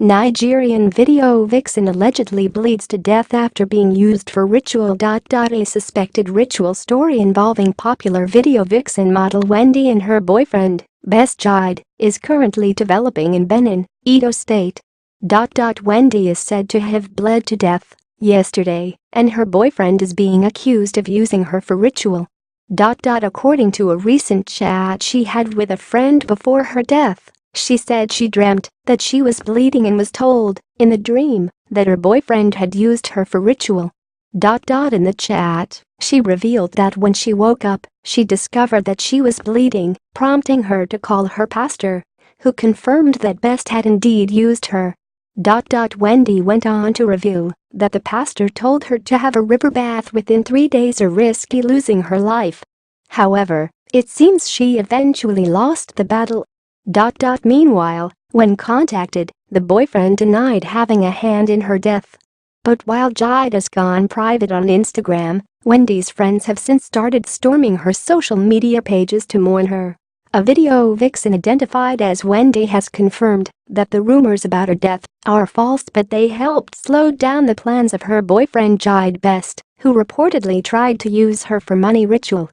Nigerian video vixen allegedly bleeds to death after being used for ritual. A suspected ritual story involving popular video vixen model Wendy and her boyfriend, Best Jide, is currently developing in Benin, Edo State. Wendy is said to have bled to death yesterday, and her boyfriend is being accused of using her for ritual. According to a recent chat she had with a friend before her death, she said she dreamt that she was bleeding and was told, in the dream, that her boyfriend had used her for ritual. In the chat, she revealed that when she woke up, she discovered that she was bleeding, prompting her to call her pastor, who confirmed that Best had indeed used her. Wendy went on to reveal that the pastor told her to have a river bath within 3 days or risk losing her life. However, it seems she eventually lost the battle. Meanwhile, when contacted, the boyfriend denied having a hand in her death. But while Jide has gone private on Instagram, Wendy's friends have since started storming her social media pages to mourn her. A video vixen identified as Wendy has confirmed that the rumors about her death are false, but they helped slow down the plans of her boyfriend Jide Best, who reportedly tried to use her for money ritual.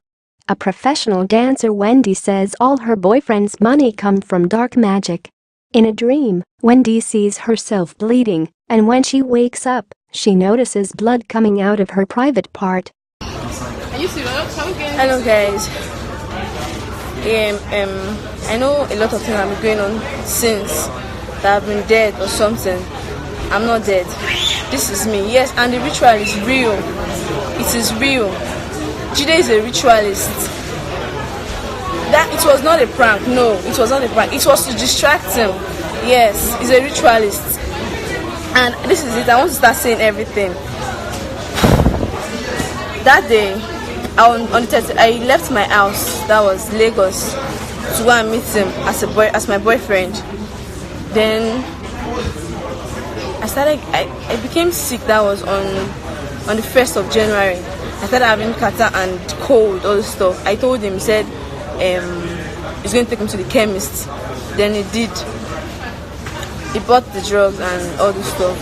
A professional dancer, Wendy says all her boyfriend's money come from dark magic. In a dream, Wendy sees herself bleeding, and when she wakes up, she notices blood coming out of her private part. Hello guys. I know a lot of things have been going on since that I've been dead or something. I'm not dead. This is me. Yes, and the ritual is real. It is real. Jide is a ritualist. That it was not a prank. No, it was not a prank. It was to distract him. Yes, he's a ritualist. And this is it. I want to start saying everything. That day, on the 30th, I left my house. That was Lagos, to go and meet him as my boyfriend. Then I became sick. That was on the 1st of January. I started having catarrh and cold, all this stuff. I told him, he said he's going to take me to the chemist. Then he did. He bought the drugs and all this stuff.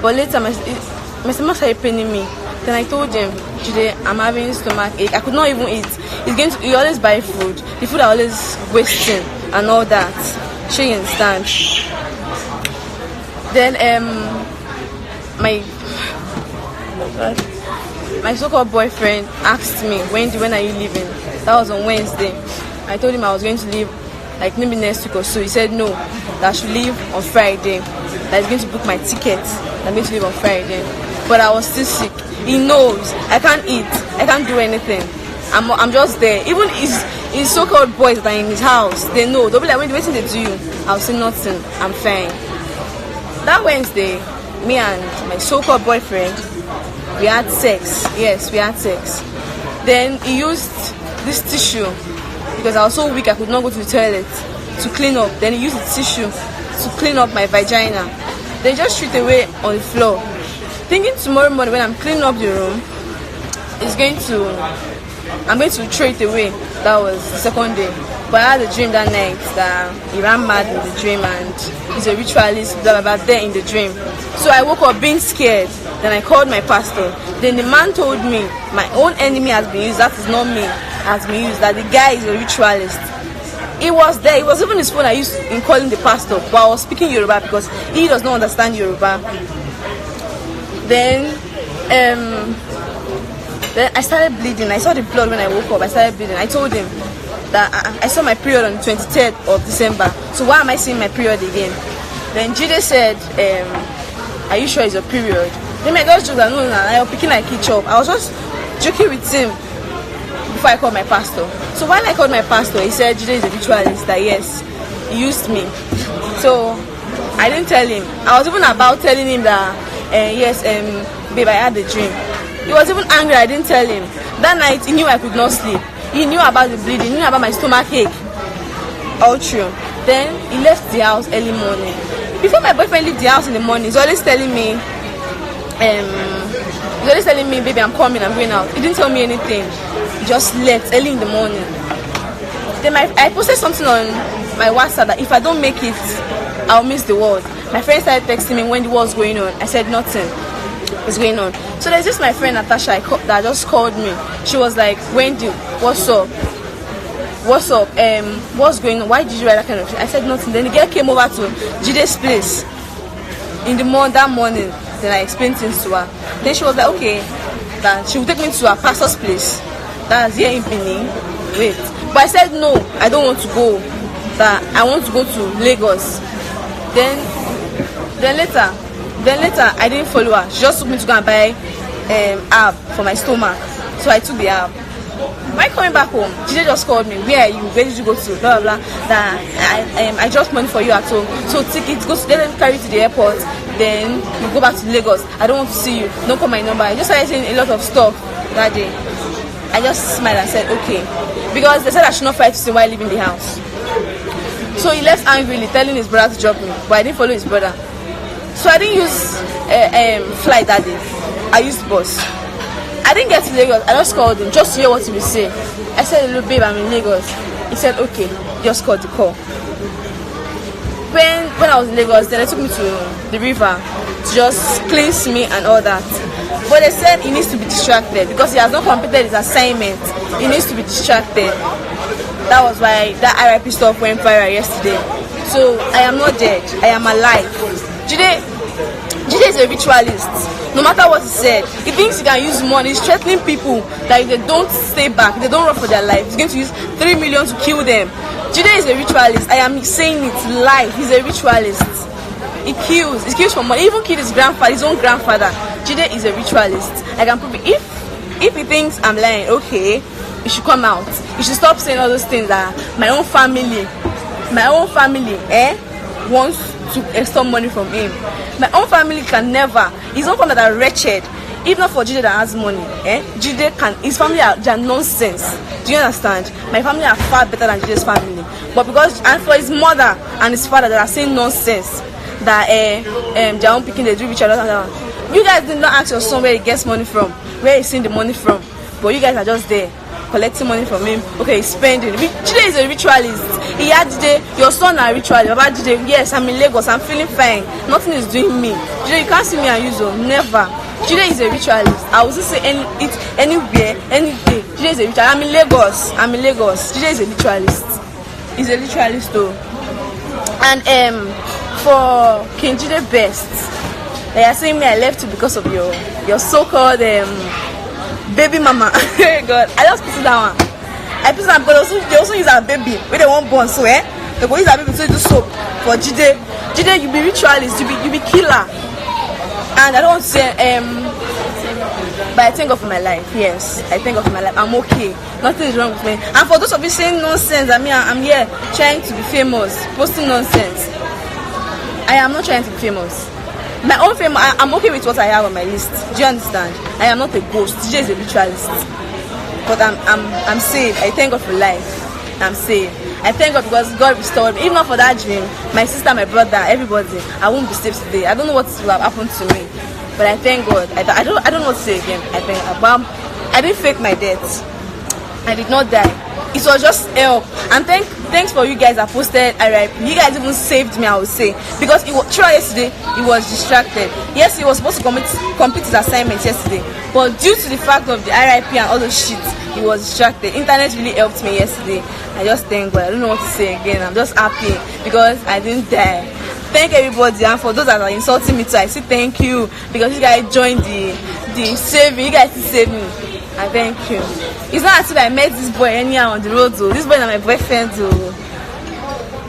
But later, my stomach started paining me. Then I told him, today I'm having stomach ache. I could not even eat. He always buy food. The food are always wasting and all that. She understand. Then my so-called boyfriend asked me, when are you leaving? That was on Wednesday. I told him I was going to leave like maybe next week or so. He said no, that I should leave on Friday. That he's going to book my ticket. I'm going to leave on Friday. But I was still sick. He knows I can't eat. I can't do anything. I'm just there. Even his so-called boys that are in his house, they know. They'll be like, wait till they do you. I'll say nothing. I'm fine. That Wednesday, me and my so-called boyfriend, we had sex. Yes, we had sex. Then he used this tissue because I was so weak I could not go to the toilet to clean up. Then he used the tissue to clean up my vagina. They just threw it away on the floor. Thinking tomorrow morning when I'm cleaning up the room, I'm going to throw it away. That was the second day. But I had a dream that night that he ran mad in the dream and he's a ritualist, blah, blah, blah, there in the dream. So I woke up being scared. Then I called my pastor. Then the man told me my own enemy has been used. That is not me. Has been used. That the guy is a ritualist. He was there. It was even his phone I used in calling the pastor. But I was speaking Yoruba because he does not understand Yoruba. Then I started bleeding. I saw the blood when I woke up. I started bleeding. I told him that I saw my period on the 23rd of December. So why am I seeing my period again? Then Jide said, are you sure it's your period? Then I just joked that no, I was picking like ketchup. I was just joking with him before I called my pastor. So while I called my pastor, he said Jide is a ritualist, that yes, he used me. So I didn't tell him. I was even about telling him that yes, babe, I had a dream. He was even angry I didn't tell him. That night he knew I could not sleep. He knew about the bleeding, he knew about my stomach ache. All true. Then he left the house early morning. Before my boyfriend left the house in the morning, he's always telling me, baby, I'm coming, I'm going out. He didn't tell me anything. He just left early in the morning. Then I posted something on my WhatsApp that if I don't make it I'll miss the world. My friend started texting me when the war was going on. I said nothing is going on. So there's just my friend Natasha that just called me. She was like, Wendy, what's up? What's up? What's going on? Why did you write that kind of thing? I said nothing. Then the girl came over to Jide's place in the that morning. Then I explained things to her. Then she was like, okay, that she would take me to her pastor's place. That's here in Benin. Wait. But I said no, I don't want to go. That I want to go to Lagos. Then later I didn't follow her. She just took me to go and buy herb for my stomach. So I took the herb. When coming back home, Jide just called me. Where are you? Where did you go to? Blah blah blah. That I dropped money for you at home. So tickets, go to let them carry you to the airport. Then you go back to Lagos. I don't want to see you. Don't call my number. I just started saying a lot of stuff that day. I just smiled and said okay, because they said I should not fight to see while leaving the house. So he left angrily, telling his brother to drop me, but I didn't follow his brother. So I didn't use flight that day. I used bus. I didn't get to Lagos. I just called him just to hear what he would say. I said, hello babe, I'm in Lagos. He said okay, just called the call. When I was in Lagos, then they took me to the river to just cleanse me and all that. But they said he needs to be distracted because he has not completed his assignment. He needs to be distracted. That was why that RIP stuff went viral yesterday. So I am not dead. I am alive. Jide is a ritualist. No matter what he said, he thinks he can use money. He's threatening people that if they don't stay back, they don't run for their life, he's going to use 3 million to kill them. Jide is a ritualist. I am saying it live. He's a ritualist. He kills for money. He even killed his own grandfather. Jide is a ritualist. I can prove it. If he thinks I'm lying, okay, he should come out. He should stop saying all those things that my own family wants to extort money from him. My own family can never. His own family that are wretched. If not for Jide that has money, Jide can. His family are nonsense. Do you understand? My family are far better than Jide's family. But because and for his mother and his father that are saying nonsense, that their own picking they do each other. You guys did not ask your son where he gets money from, where he's seeing the money from. But you guys are just there collecting money from him. Okay, he's spending. Jide is a ritualist. He had Jide, your son are ritualist. About Jide, yes, I'm in Lagos, I'm feeling fine. Nothing is doing me. Jide, you can't see me and use them. Never. Jide is a ritualist. I will say anywhere, any day. Jide is a ritualist. I'm in Lagos. Jide is a ritualist. He's a ritualist though. And for King Jide Best, they are saying me I left you because of your so-called baby mama. God, I just put it down. I put it down because they also use our baby when they want born. So they go use our baby to do soap for Jide. Jide, you be ritualist, you be killer. And I don't want to say but I thank God for my life. Yes, I thank God for my life. I'm okay. Nothing is wrong with me. And for those of you saying nonsense, I mean I'm here trying to be famous, posting nonsense. I am not trying to be famous. My own fame, I'm okay with what I have on my list. Do you understand? I am not a ghost. Jide is a ritualist. But I'm saved. I thank God for life. I'm saved. I thank God because God restored me. Even not for that dream, my sister, my brother, everybody, I won't be saved today. I don't know what will have happened to me. But I thank God. I don't know what to say again. I didn't fake my death. I did not die. It was just help. And thanks for you guys that posted RIP. You guys even saved me, I would say. Because throughout yesterday, he was distracted. Yes, he was supposed to complete his assignment yesterday. But due to the fact of the RIP and all those shit, he was distracted. Internet really helped me yesterday. I just thank God. I don't know what to say again. I'm just happy because I didn't die. Thank everybody, and for those that are insulting me too, I say thank you because you guys joined the saving. You guys saved me. I thank you. It's not as if I met this boy anyhow on the road though. This boy is my boyfriend though.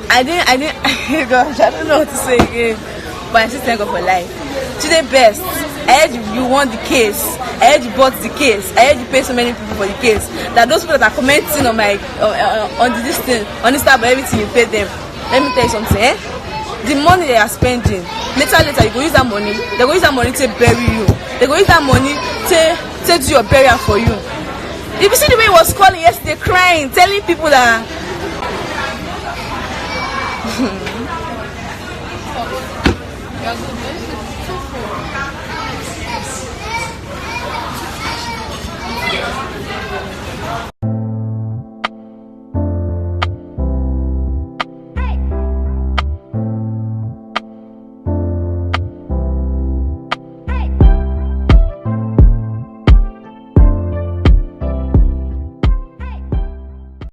I didn't gosh, I don't know what to say again. But I still thank God for life. Jide Best, I heard you won the case. I heard you bought the case. I heard you paid so many people for the case. That those people that are commenting on my on this thing, on this type of everything you paid them. Let me tell you something, the money they are spending, later you go use that money. They go use that money to bury you. They go use that money to do your burial for you. If you see the way he was calling yesterday, crying, telling people that